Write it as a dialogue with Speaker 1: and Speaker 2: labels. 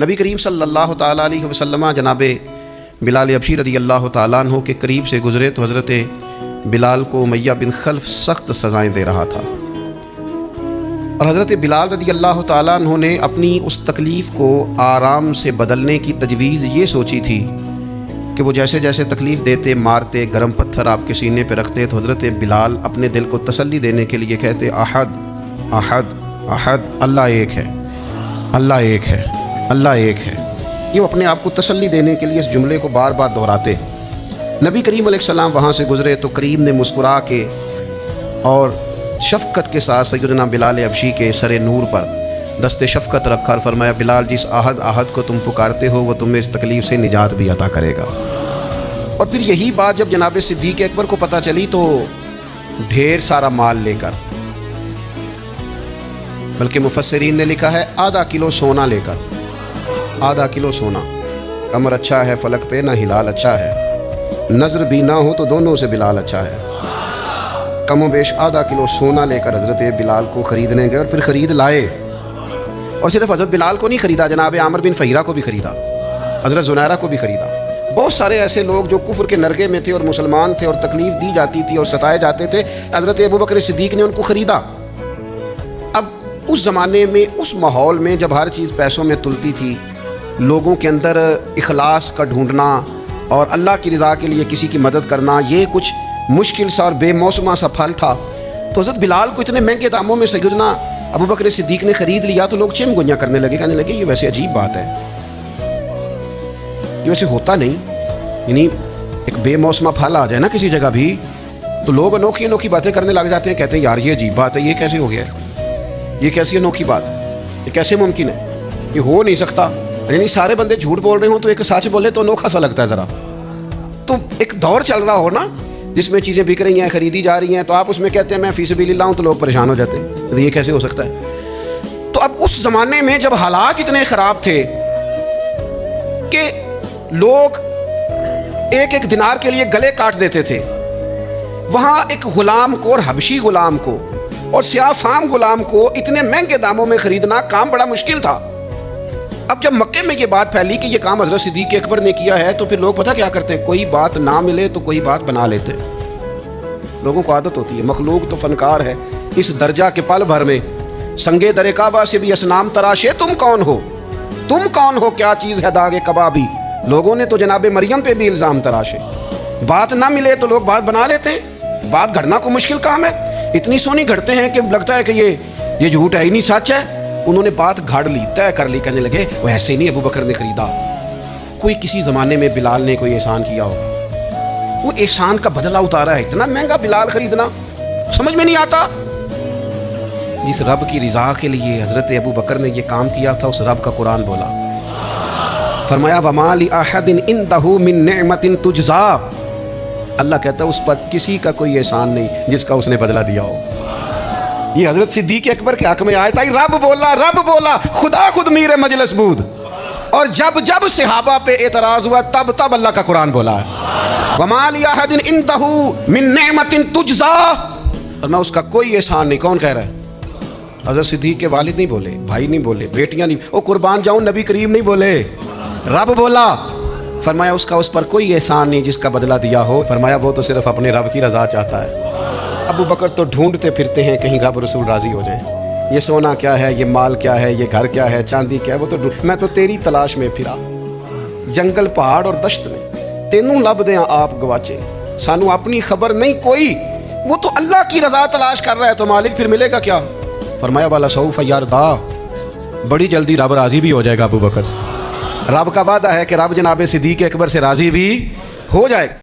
Speaker 1: نبی کریم صلی اللہ تعالیٰ علیہ وسلم جناب بلال حبشی رضی اللہ تعالیٰ عنہ کے قریب سے گزرے تو حضرت بلال کو امیہ بن خلف سخت سزائیں دے رہا تھا، اور حضرت بلال رضی اللہ تعالیٰ عنہ نے اپنی اس تکلیف کو آرام سے بدلنے کی تجویز یہ سوچی تھی کہ وہ جیسے جیسے تکلیف دیتے، مارتے، گرم پتھر آپ کے سینے پہ رکھتے تو حضرت بلال اپنے دل کو تسلی دینے کے لیے کہتے احد احد احد، اللہ ایک ہے، اللہ ایک ہے، اللہ ایک ہے۔ یہ اپنے آپ کو تسلی دینے کے لیے اس جملے کو بار بار دہراتے۔ نبی کریم علیہ السلام وہاں سے گزرے تو کریم نے مسکرا کے اور شفقت کے ساتھ سیدنا بلال حبشی کے سر نور پر دست شفقت رکھا اور فرمایا بلال جس احد کو تم پکارتے ہو وہ تمہیں اس تکلیف سے نجات بھی عطا کرے گا۔ اور پھر یہی بات جب جناب صدیق اکبر کو پتہ چلی تو ڈھیر سارا مال لے کر، بلکہ مفسرین نے لکھا ہے آدھا کلو سونا لے کر، آدھا کلو سونا، کمر اچھا ہے فلک پہ نہ ہلال اچھا ہے، نظر بھی نہ ہو تو دونوں سے بلال اچھا ہے، کم و بیش آدھا کلو سونا لے کر حضرت بلال کو خریدنے گئے اور پھر خرید لائے۔ اور صرف حضرت بلال کو نہیں خریدا، جناب عامر بن فہیرہ کو بھی خریدا، حضرت زنیرہ کو بھی خریدا۔ بہت سارے ایسے لوگ جو کفر کے نرگے میں تھے اور مسلمان تھے اور تکلیف دی جاتی تھی اور ستائے جاتے تھے، حضرت ابوبکر صدیق نے ان کو خریدا۔ اب اس زمانے میں، اس ماحول میں جب ہر چیز پیسوں میں تلتی تھی، لوگوں کے اندر اخلاص کا ڈھونڈنا اور اللہ کی رضا کے لیے کسی کی مدد کرنا یہ کچھ مشکل سا اور بے موسمہ سا پھل تھا۔ تو حضرت بلال کو اتنے مہنگے داموں میں سیدنا ابوبکر صدیق نے خرید لیا تو لوگ چم گنیاں کرنے لگے، کہنے لگے یہ ویسے عجیب بات ہے، یہ ویسے ہوتا نہیں، یعنی ایک بے موسمہ پھل آ جائے نا کسی جگہ بھی تو لوگ انوکھی انوکھی باتیں کرنے لگ جاتے ہیں، کہتے ہیں یار یہ عجیب بات ہے، یہ کیسے ہو گیا ہے، یہ کیسی انوکھی بات، یہ کیسے ممکن ہے، یہ ہو نہیں سکتا۔ یعنی سارے بندے جھوٹ بول رہے ہوں تو ایک سچ بولے تو انوکھا سا لگتا ہے ذرا۔ تو ایک دور چل رہا ہو نا جس میں چیزیں بک رہی ہیں، خریدی جا رہی ہیں، تو آپ اس میں کہتے ہیں میں فی سبیل اللہ ہوں تو لوگ پریشان ہو جاتے ہیں، یہ کیسے ہو سکتا ہے۔ تو اب اس زمانے میں جب حالات اتنے خراب تھے کہ لوگ ایک ایک دینار کے لیے گلے کاٹ دیتے تھے، وہاں ایک غلام کو اور حبشی غلام کو اور سیاہ فام غلام کو اتنے مہنگے داموں میں خریدنا کام بڑا مشکل تھا۔ اب جب مکے میں یہ بات پھیلی کہ یہ کام حضرت صدیق اکبر نے کیا ہے تو پھر لوگ پتہ کیا کرتے ہیں، کوئی بات نہ ملے تو کوئی بات بنا لیتے ہیں۔ لوگوں کو عادت ہوتی ہے، مخلوق تو فنکار ہے اس درجہ کے پل بھر میں، سنگے در کعبہ سے بھی اسنام تراشے، تم کون ہو، تم کون ہو، کیا چیز ہے داغ کبابی۔ لوگوں نے تو جناب مریم پہ بھی الزام تراشے، بات نہ ملے تو لوگ بات بنا لیتے ہیں۔ بات گھڑنا کو مشکل کام ہے، اتنی سونی گھڑتے ہیں کہ لگتا ہے کہ یہ جھوٹ ہے ہی نہیں، سچ ہے۔ انہوں نے بات گھڑ لی، طے کر لی، کہنے لگے وہ ایسے نہیں ابو بکر نے خریدا، کوئی کسی زمانے میں بلال نے کوئی احسان کیا ہو، وہ احسان کا بدلہ اتارا ہے، اتنا مہنگا بلال خریدنا سمجھ میں نہیں آتا۔ جس رب کی رضا کے لیے حضرت ابو بکر نے یہ کام کیا تھا اس رب کا قرآن بولا، فرمایا وَمَا لِأَحَدٍ عِندَهُ مِن نِعْمَةٍ تُجْزَىٰ، اللہ کہتا ہے اس پر کسی کا کوئی احسان نہیں جس کا اس نے بدلہ دیا ہو۔ یہ حضرت صدیق اکبر کے حق میں آیا تھا، رب بولا، خدا خود میر مجلس بود، اور جب صحابہ پہ اعتراض ہوا تب اللہ کا قرآن بولا ہے وَمَا لِأَحَدٍ عِندَهُ مِن نِعْمَةٍ تُجْزَىٰ، اور میں اس کا کوئی احسان نہیں۔ کون کہہ رہا ہے؟ حضرت صدیق کے والد نہیں بولے، بھائی نہیں بولے، بیٹیاں نہیں، او قربان جاؤں نبی کریم نہیں بولے، رب بولا۔ فرمایا اس کا اس پر کوئی احسان نہیں جس کا بدلہ دیا ہو، فرمایا وہ تو صرف اپنے رب کی رضا چاہتا ہے۔ ابو بکر تو ڈھونڈتے پھرتے ہیں کہیں رب رسول راضی ہو جائیں، یہ سونا کیا ہے، یہ مال کیا ہے، یہ گھر کیا ہے، چاندی کیا ہے، وہ تو میں تو تیری تلاش میں پھرا جنگل پہاڑ اور دشت میں، تینوں لب دیاں آپ گواچے، سانو اپنی خبر نہیں کوئی، وہ تو اللہ کی رضا تلاش کر رہا ہے، تو مالک پھر ملے گا کیا؟ فرمایا والا سوف یرضا، بڑی جلدی رب راضی بھی ہو جائے گا ابو بکر سے۔ رب کا وعدہ ہے کہ رب جناب صدیق اکبر سے راضی بھی ہو جائے گا۔